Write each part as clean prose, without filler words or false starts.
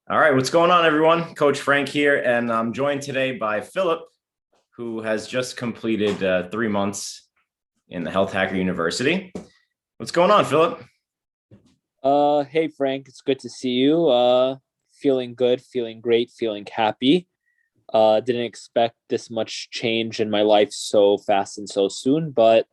All right, what's going on, everyone? Coach Frank here, and I'm joined today by Philip, who has just completed 3 months in the HealthHacker University. What's going on, Philip? Hey Frank, it's good to see you. Feeling good, feeling great, feeling happy. Didn't expect this much change in my life so fast and so soon, but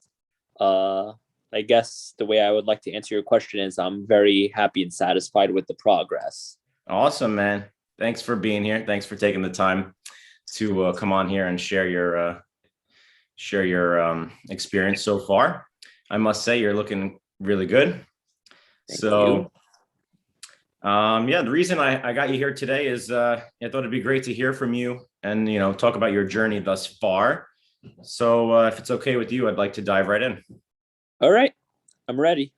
uh, I guess the way I would like to answer your question is I'm very happy and satisfied with the progress. Awesome, man. Thanks for being here. Thanks for taking the time to come on here and share your experience so far. I must say you're looking really good. Thank you. Yeah, the reason I got you here today is I thought it'd be great to hear from you and talk about your journey thus far. So if it's okay with you, I'd like to dive right in. All right, I'm ready.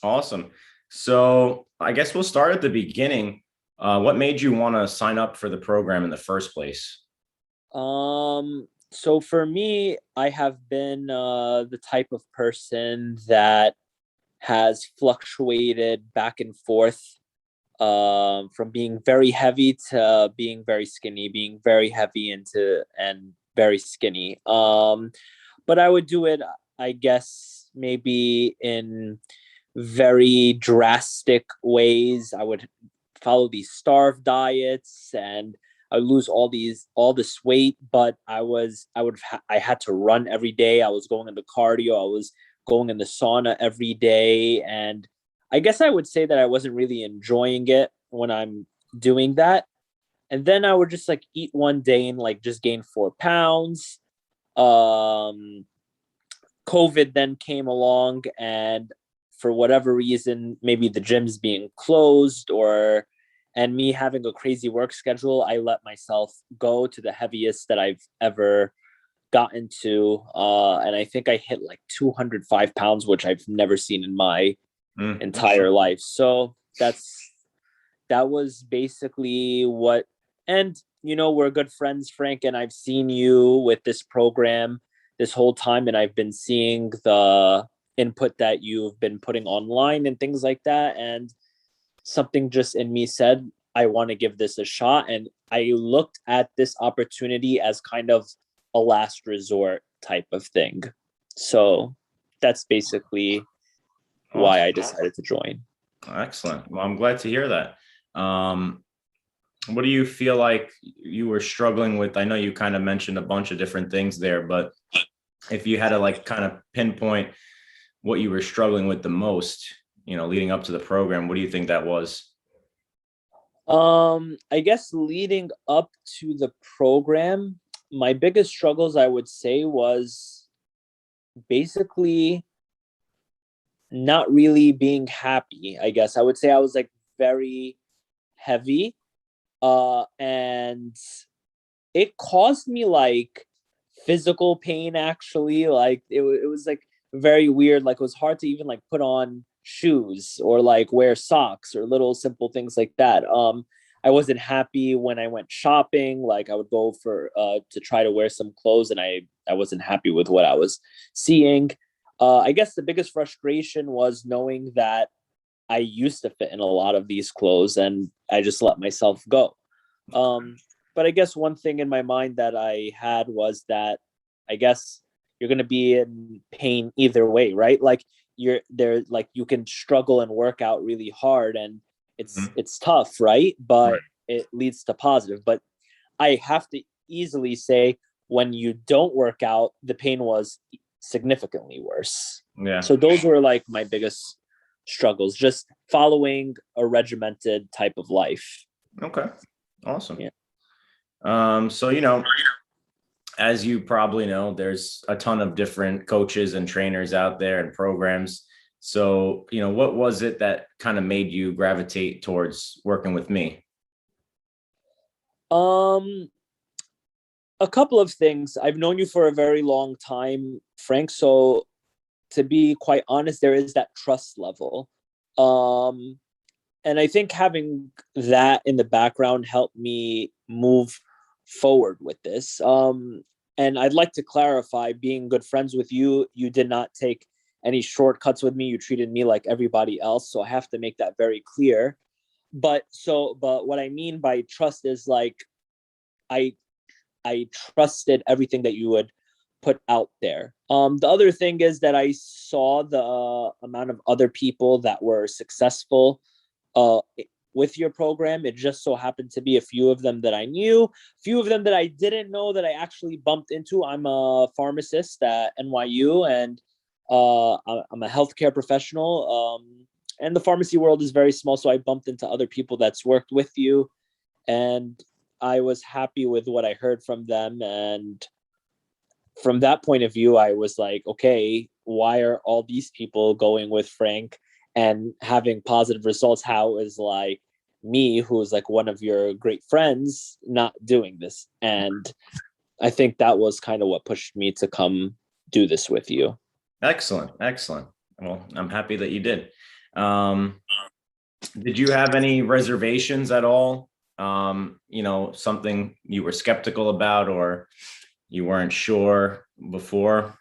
Awesome. So I guess we'll start at the beginning. What made you want to sign up for the program in the first place? So for me, I have been the type of person that has fluctuated back and forth from being very heavy to being very skinny, being very heavy and very skinny. But I would do it, I guess, maybe in very drastic ways. I would follow these starve diets and I would lose all this weight, but I had to run every day. I was going into cardio. I was going in the sauna every day, and I guess I would say that I wasn't really enjoying it when I'm doing that. And then I would just like eat one day and like just gain 4 pounds. Um, COVID then came along, and for whatever reason, maybe the gym's being closed or and me having a crazy work schedule, I let myself go to the heaviest that I've ever gotten to. And I think I hit like 205 pounds, which I've never seen in my entire life. So that was basically what, and we're good friends, Frank, and I've seen you with this program this whole time, and I've been seeing the input that you've been putting online and things like that. And something just in me said, I want to give this a shot. And I looked at this opportunity as kind of a last resort type of thing. So that's basically why I decided to join. Excellent. Well, I'm glad to hear that. What do you feel like you were struggling with? I know you kind of mentioned a bunch of different things there, but if you had to like kind of pinpoint what you were struggling with the most, leading up to the program, what do you think that was? I guess leading up to the program, my biggest struggles I would say was basically not really being happy. I guess I would say I was like very heavy, and it caused me like physical pain. Actually, like it was like very weird. Like it was hard to even like put on shoes or like wear socks or little simple things like that. I wasn't happy when I went shopping. Like I would go for to try to wear some clothes, and I wasn't happy with what I was seeing. I guess the biggest frustration was knowing that I used to fit in a lot of these clothes and I just let myself go. But I guess one thing in my mind that I had was that I guess you're going to be in pain either way, right? Like you're there, like you can struggle and work out really hard and it's tough, right? But it leads to positive. But I have to easily say when you don't work out, the pain was significantly worse. Yeah. So those were like my biggest struggles, just following a regimented type of life. Okay. Awesome. Yeah. So, as you probably know, there's a ton of different coaches and trainers out there and programs. So, what was it that kind of made you gravitate towards working with me? Um, a couple of things. I've known you for a very long time, Frank. So to be quite honest, there is that trust level. Um, and I think having that in the background helped me move forward with this. And I'd like to clarify, being good friends with you, you did not take any shortcuts with me. You treated me like everybody else. So I have to make that very clear. but what I mean by trust is like, I trusted everything that you would put out there. The other thing is that I saw the amount of other people that were successful with your program. It just so happened to be a few of them that I knew, a few of them that I didn't know that I actually bumped into. I'm a pharmacist at NYU, and I'm a healthcare professional. And the pharmacy world is very small, so I bumped into other people that's worked with you, and I was happy with what I heard from them. And from that point of view, I was like, okay, why are all these people going with Frank and having positive results? How is like me, who's like one of your great friends, not doing this? And I think that was kind of what pushed me to come do this with you. Excellent. Excellent. Well, I'm happy that you did. Did you have any reservations at all? Something you were skeptical about or you weren't sure before?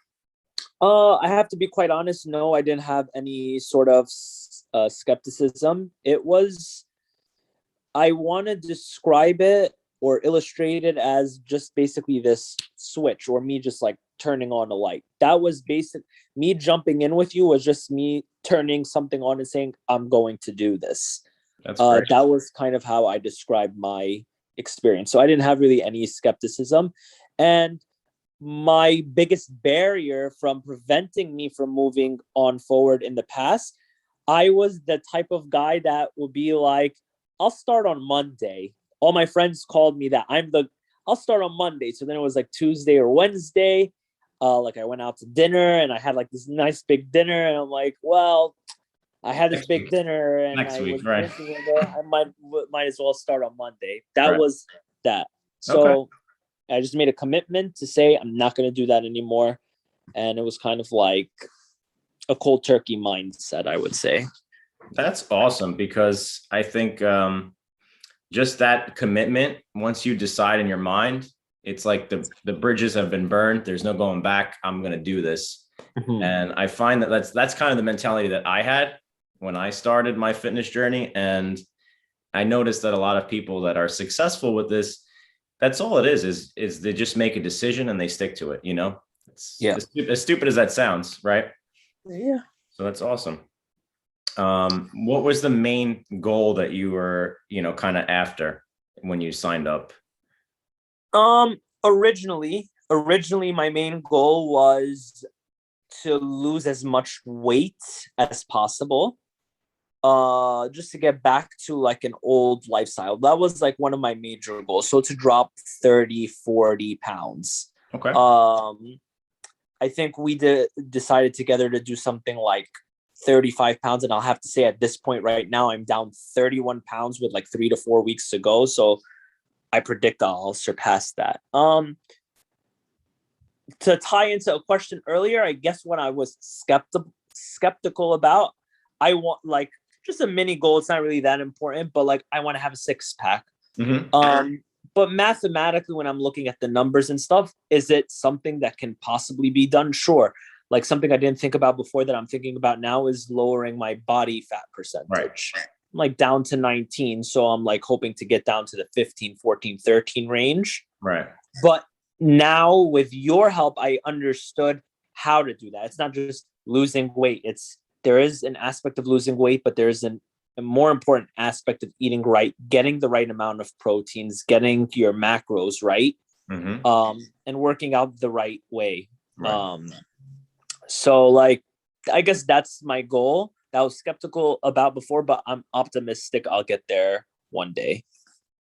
I have to be quite honest. No, I didn't have any sort of skepticism. I want to describe it or illustrate it as just basically this switch, or me just like turning on a light. That was me jumping in with you was just me turning something on and saying, I'm going to do this. That's great. That was kind of how I described my experience. So I didn't have really any skepticism. And my biggest barrier from preventing me from moving on forward in the past, I was the type of guy that would be like, I'll start on Monday. All my friends called me that. I'll start on Monday. So then it was like Tuesday or Wednesday. Like I went out to dinner and I had like this nice big dinner, and I'm like, well, I had this big dinner and next I week, was right? I might as well start on Monday. That Right. was that. So I just made a commitment to say I'm not going to do that anymore. And it was kind of like a cold turkey mindset, I would say. That's awesome, because I think just that commitment, once you decide in your mind, it's like the bridges have been burned. There's no going back. I'm going to do this. Mm-hmm. And I find that that's kind of the mentality that I had when I started my fitness journey. And I noticed that a lot of people that are successful with this, that's all it is they just make a decision and they stick to it. It's as stupid as that sounds, right? Yeah. So that's awesome. What was the main goal that you were, kind of after when you signed up? Originally my main goal was to lose as much weight as possible. Just to get back to like an old lifestyle. That was like one of my major goals. So to drop 30-40 pounds. Okay. I think we decided together to do something like 35 pounds. And I'll have to say at this point right now, I'm down 31 pounds with like 3 to 4 weeks to go. So I predict I'll surpass that. To tie into a question earlier, I guess when I was skeptical about, I want like just a mini goal. It's not really that important, but like I want to have a 6-pack. Mm-hmm. But mathematically, when I'm looking at the numbers and stuff, is it something that can possibly be done? Sure. Like something I didn't think about before that I'm thinking about now is lowering my body fat percentage. Right. I'm like down to 19. So I'm like hoping to get down to the 15, 14, 13 range. Right. But now with your help, I understood how to do that. It's not just losing weight. There is an aspect of losing weight, but there's a more important aspect of eating right, getting the right amount of proteins, getting your macros right, mm-hmm. And working out the right way. Right. So like, I guess that's my goal that I was skeptical about before, but I'm optimistic I'll get there one day.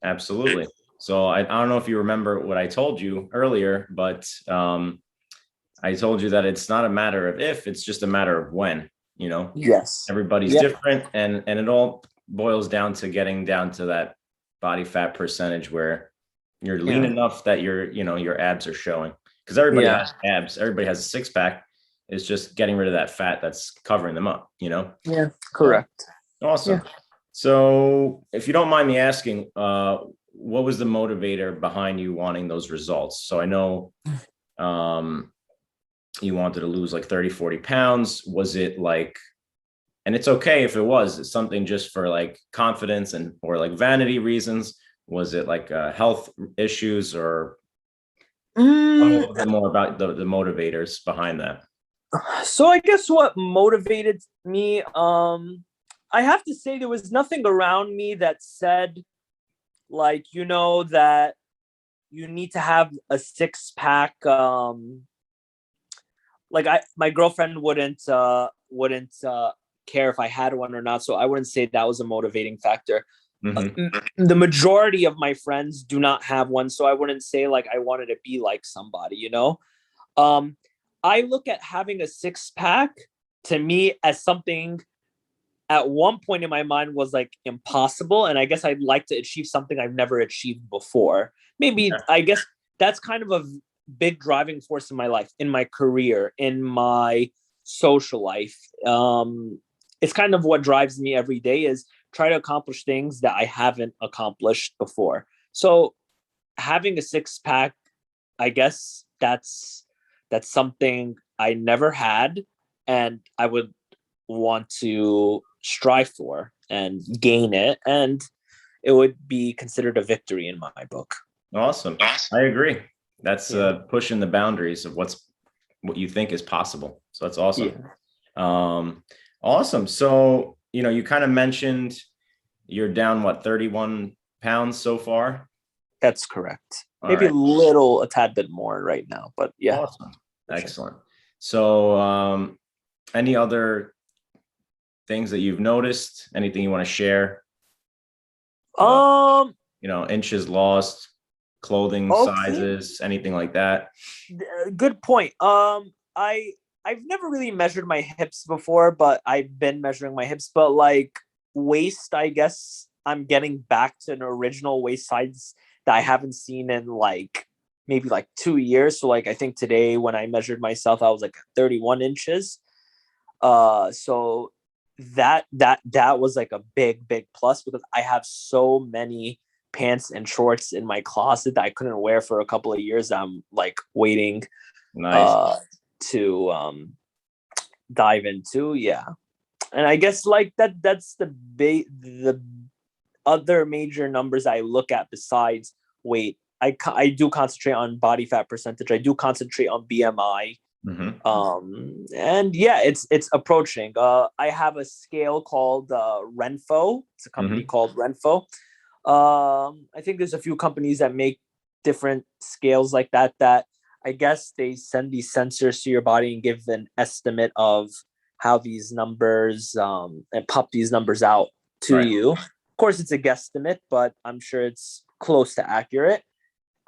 Absolutely. So I don't know if you remember what I told you earlier, but I told you that it's not a matter of if, it's just a matter of when. Yes, everybody's different, and it all boils down to getting down to that body fat percentage where you're lean enough that your abs are showing, because everybody has abs, everybody has a 6-pack. It's just getting rid of that fat that's covering them up. Yeah, correct. So, awesome. Yeah. So if you don't mind me asking, what was the motivator behind you wanting those results? So I know you wanted to lose like 30-40 pounds. Was it like And it's okay if it was something just for like confidence and or like vanity reasons. Was it like health issues, or tell me a Mm, little bit more about the motivators behind that? so I guess what motivated me, I have to say there was nothing around me that said like, that you need to have a six pack. Like my girlfriend wouldn't care if I had one or not, so I wouldn't say that was a motivating factor. Mm-hmm. The majority of my friends do not have one, so I wouldn't say like I wanted to be like somebody. um I look at having a six pack to me as something at one point in my mind was like impossible, and I guess I'd like to achieve something I've never achieved before. Maybe I guess that's kind of a big driving force in my life, in my career, in my social life. It's kind of what drives me every day, is try to accomplish things that I haven't accomplished before. So having a six pack, I guess that's something I never had, and I would want to strive for and gain it, and it would be considered a victory in my book. Awesome. I agree. That's Yeah. pushing the boundaries of what you think is possible. So that's awesome. Yeah, Um, awesome. So, you kind of mentioned you're down, what, 31 pounds so far? that's correct. All Maybe right. a tad bit more right now, but yeah. Awesome. For sure. Excellent. So, any other things that you've noticed? Anything you want to share? Uh, Um. Inches lost, clothing Okay. sizes, anything like that? Good point. I've never really measured my hips before, but I've been measuring my hips. But like waist, I guess I'm getting back to an original waist size that I haven't seen in like maybe like 2 years. So like I think today when I measured myself, I was like 31 inches. So that was like a big plus, because I have so many pants and shorts in my closet that I couldn't wear for a couple of years. I'm like waiting Nice. uh to dive into. Yeah. And I guess like that's the other major numbers I look at besides weight. I do concentrate on body fat percentage. I do concentrate on BMI. Mm-hmm. And yeah, it's approaching. I have a scale called Renfo. It's a company Mm-hmm. called Renfo. I think there's a few companies that make different scales like that I guess they send these sensors to your body and give an estimate of how these numbers and pop these numbers out to Right. you. Of course, it's a guesstimate, but I'm sure it's close to accurate.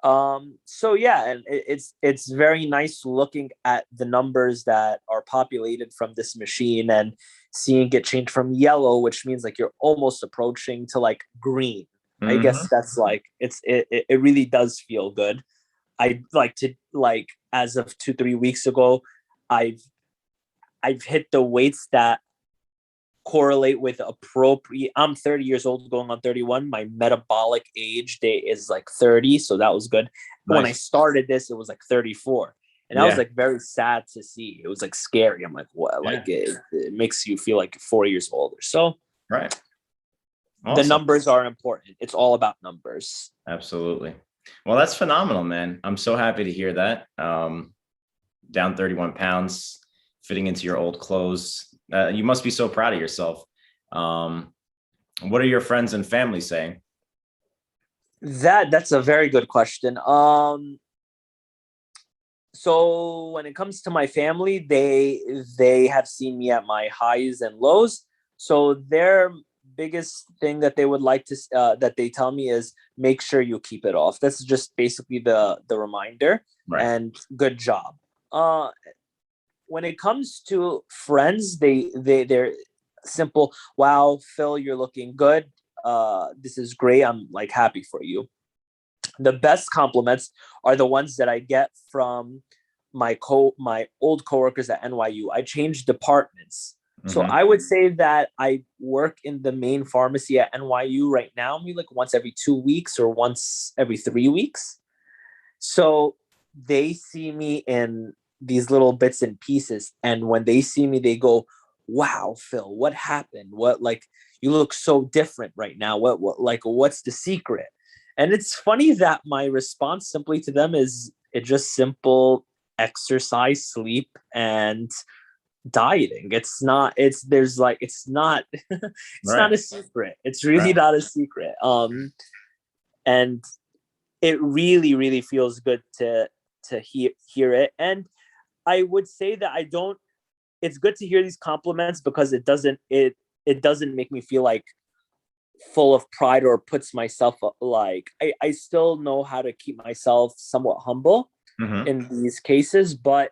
So yeah, and it's very nice looking at the numbers that are populated from this machine and seeing it change from yellow, which means like you're almost approaching, to like green. I Mm-hmm. guess that's like it really does feel good. I like to, like, as of 2-3 weeks ago, I've I've hit the weights that correlate with appropriate. I'm 30 years old, going on 31. My metabolic age day is like 30, so that was good. When I Nice. started this, it was like 34, and I was Yeah. like very sad to see. It was like scary. I'm like, what? Yeah. Like it makes you feel like 4 years older. So Right. the Awesome. numbers are important. It's all about numbers. Absolutely. Well, that's phenomenal, man. I'm so happy to hear that. Down 31 pounds, fitting into your old clothes. You must be so proud of yourself. Um, what are your friends and family saying? That's a very good question. So when it comes to my family, they have seen me at my highs and lows. So their biggest thing that they would like to that they tell me is make sure you keep it off. That's just basically the reminder. Right. And good job. Uh, when it comes to friends, they're simple. Wow, Phil, you're looking good. This is great. I'm like happy for you. The best compliments are the ones that I get from my old coworkers at NYU. I changed departments. So Mm-hmm. I would say that I work in the main pharmacy at NYU right now, maybe like once every 2 weeks or once every 3 weeks. So they see me in these little bits and pieces. And when they see me, they go, wow, Phil, what happened? What, like, you look so different right now. Like, what's the secret? And it's funny that my response simply to them is it's just simple exercise, sleep, and dieting. It's not, it's, there's like, it's not, it's not Right. a secret. It's really Right. not a secret. And it really, really feels good to hear it. And I would say that I don't, it's good to hear these compliments because it doesn't make me feel like full of pride or puts myself like, I still know how to keep myself somewhat humble Hmm. in these cases, but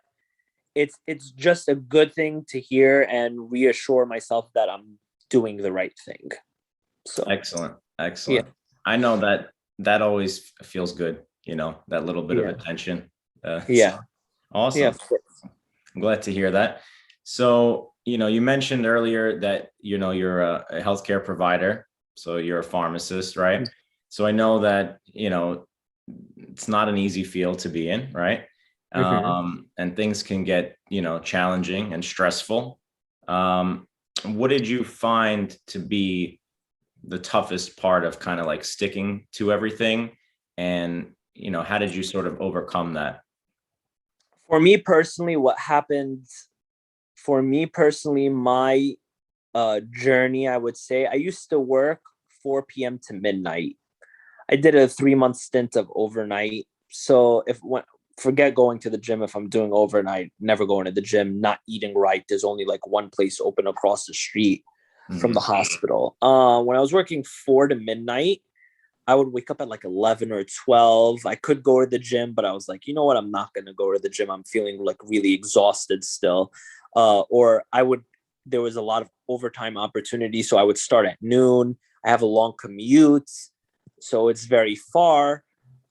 it's just a good thing to hear and reassure myself that I'm doing the right thing. So Excellent. yeah, Excellent. I know that that always feels good, that little bit of yeah, attention. So yeah, yeah. awesome. I'm glad to hear that. So, you mentioned earlier that, you're a healthcare provider. So you're a pharmacist, right? So I know that, it's not an easy field to be in, right? Mm-hmm. And things can get, challenging and stressful. What did you find to be the toughest part of kind of like sticking to everything? And, how did you sort of overcome that? For me personally, what happened for me personally, my journey, I would say, I used to work 4 p.m. to midnight. I did a 3 month stint of overnight. So forget going to the gym, if I'm doing overnight, never going to the gym, not eating right. There's only like one place open across the street from the Mhm. hospital. When I was working 4 to midnight, I would wake up at like 11 or 12. I could go to the gym, but I was like, you know what? I'm not going to go to the gym. I'm feeling like really exhausted still. Or there was a lot of overtime opportunity. So I would start at noon. I have a long commute. So it's very far.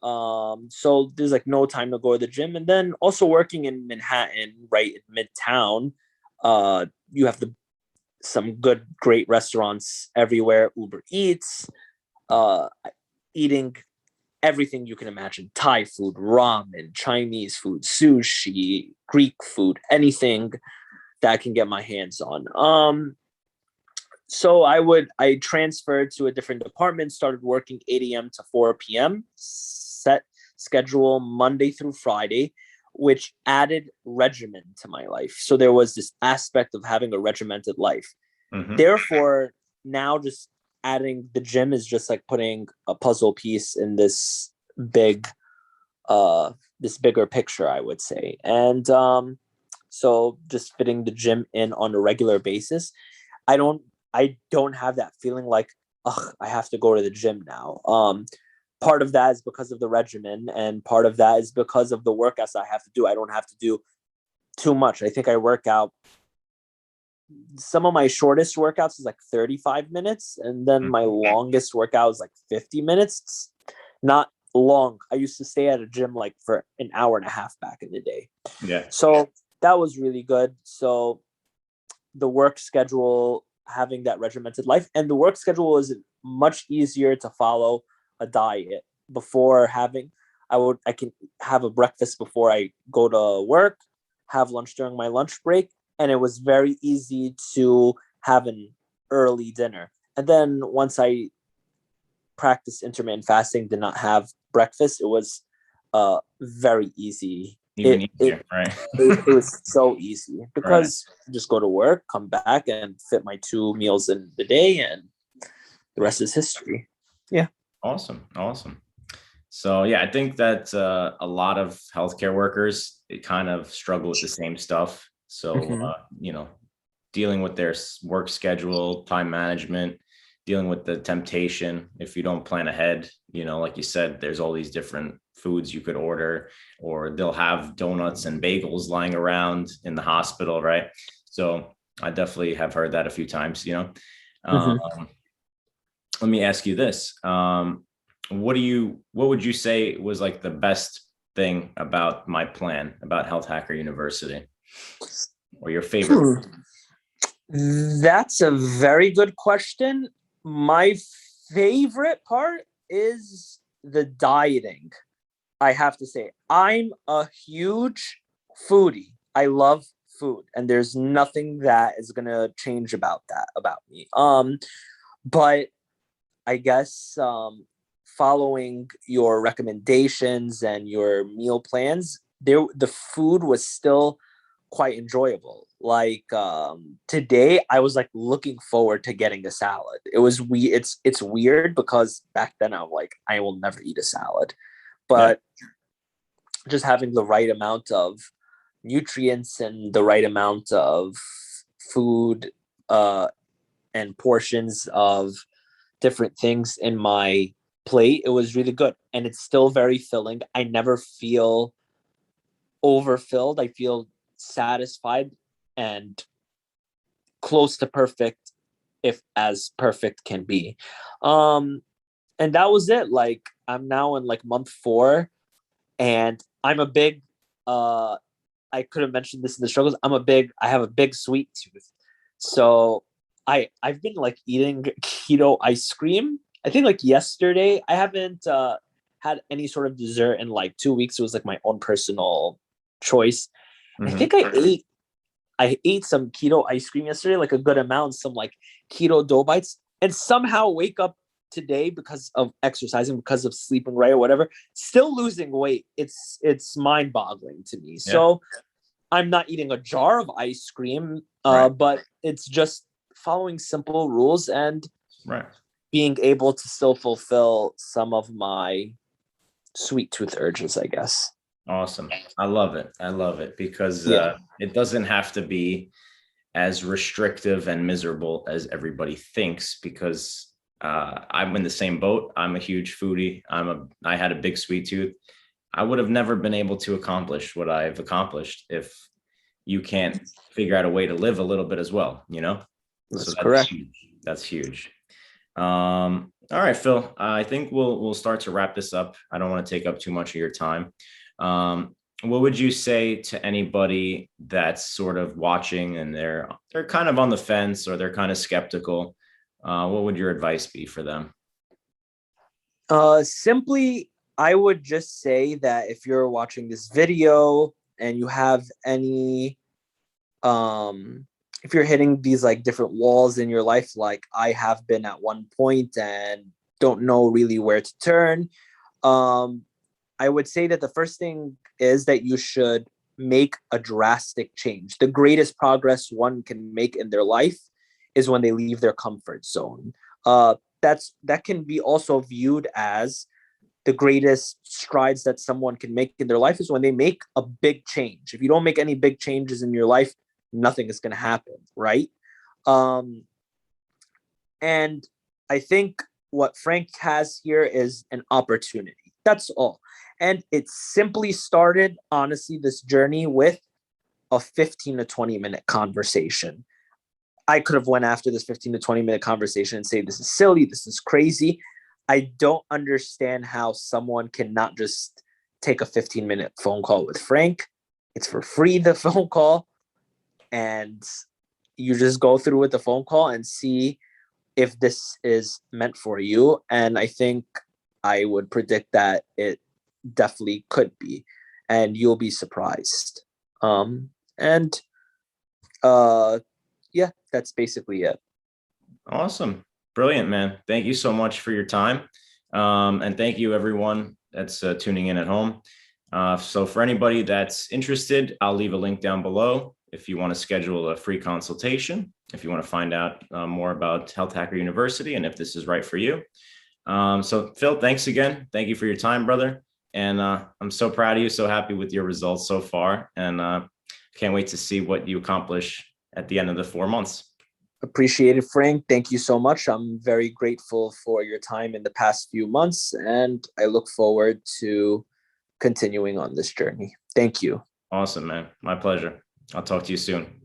So there's like no time to go to the gym. And then also working in Manhattan, right in Midtown, you have some great restaurants everywhere, Uber Eats, uh, eating everything you can imagine: Thai food, ramen, Chinese food, sushi, Greek food, anything that I can get my hands on. So I transferred to a different department, started working 8 a.m. to 4 p.m., set schedule Monday through Friday, which added regimen to my life. So there was this aspect of having a regimented life. Mhm. Therefore, now just adding the gym is just like putting a puzzle piece in big this bigger picture, I would say. And so just fitting the gym in on a regular basis, I don't I don't have that feeling like, ugh, I have to go to the gym now. Part of that is because of the regimen, and part of that is because of the workouts I have to do. I don't have to do too much. I think I work out, some of my shortest workouts is like 35 minutes, and then my Mhm. longest workout is like 50 minutes. It's not long. I used to stay at a gym like for an hour and a half back in the day. Yeah. So that was really good. So the work schedule, having that regimented life, and the work schedule is much easier to follow a diet. Before having, I can have a breakfast before I go to work, have lunch during my lunch break, and it was very easy to have an early dinner. And then once I practiced intermittent fasting, did not have breakfast, it was very easy. Even It it easier, right? it was so easy Right. because just go to work, come back, and fit my 2 meals in the day, and the rest is history. Yeah. Awesome. Awesome. So yeah, I think that a lot of healthcare workers, they kind of struggle with the same stuff. So Mm-hmm. dealing with their work schedule, time management, dealing with the temptation. If you don't plan ahead, like you said, there's all these different foods you could order, or they'll have donuts and bagels lying around in the hospital, right? So I definitely have heard that a few times. Um, Mm-hmm. Let me ask you this. What would you say was like the best thing about my plan, about HealthHacker University, or your favorite? That's a very good question. My favorite part is the dieting. I have to say, I'm a huge foodie. I love food, and there's nothing that is gonna change about me. But I guess following your recommendations and your meal plans, the food was still quite enjoyable. Like today, I was like looking forward to getting a salad. It's weird because back then I'm like, I will never eat a salad, but just having the right amount of nutrients and the right amount of food and portions of different things in my plate, it was really good, and it's still very filling. I never feel overfilled. I feel satisfied and close to perfect, if as perfect can be. And that was it. Like I'm now in like month 4, and I'm a big I could have mentioned this in the struggles. I have a big sweet tooth. So I've been like eating keto ice cream. I think like yesterday, I haven't had any sort of dessert in like 2 weeks. It was like my own personal choice. I think I ate some keto ice cream yesterday, like a good amount, some like keto dough bites, and somehow wake up today because of exercising, because of sleeping right or whatever, still losing weight. It's mind boggling to me. So I'm not eating a jar of ice cream, but it's just following simple rules and being able to still fulfill some of my sweet tooth urges, I guess. Awesome. I love it because it doesn't have to be as restrictive and miserable as everybody thinks, because I'm in the same boat. I'm a huge foodie. I had a big sweet tooth. I would have never been able to accomplish what I've accomplished if you can't figure out a way to live a little bit as well, you know? That's correct. That's huge. All right, Phil, I think we'll start to wrap this up. I don't want to take up too much of your time. What would you say to anybody that's sort of watching and they're kind of on the fence, or they're kind of skeptical? What would your advice be for them? Simply, I would just say that if you're watching this video and you have any, if you're hitting these like different walls in your life, like I have been at one point and don't know really where to turn, I would say that the first thing is that you should make a drastic change. The greatest progress one can make in their life is when they leave their comfort zone. That can be also viewed as the greatest strides that someone can make in their life is when they make a big change. If you don't make any big changes in your life, nothing is going to happen, right? And I think what Frank has here is an opportunity. That's all. And it simply started, honestly, this journey with a 15 to 20 minute conversation. I could have went after this 15 to 20 minute conversation and say, this is silly, this is crazy. I don't understand how someone cannot just take a 15-minute phone call with Frank. It's for free, the phone call. And you just go through with the phone call and see if this is meant for you. And I think I would predict that it definitely could be. And you'll be surprised. Yeah, that's basically it. Awesome. Brilliant, man. Thank you so much for your time. And thank you everyone that's tuning in at home. So for anybody that's interested, I'll leave a link down below if you want to schedule a free consultation, if you want to find out more about HealthHacker University and if this is right for you. So Phil, thanks again. Thank you for your time, brother. And I'm so proud of you, so happy with your results so far. And can't wait to see what you accomplish at the end of the 4 months. Appreciate it, Frank. Thank you so much. I'm very grateful for your time in the past few months, and I look forward to continuing on this journey. Thank you. Awesome, man. My pleasure. I'll talk to you soon.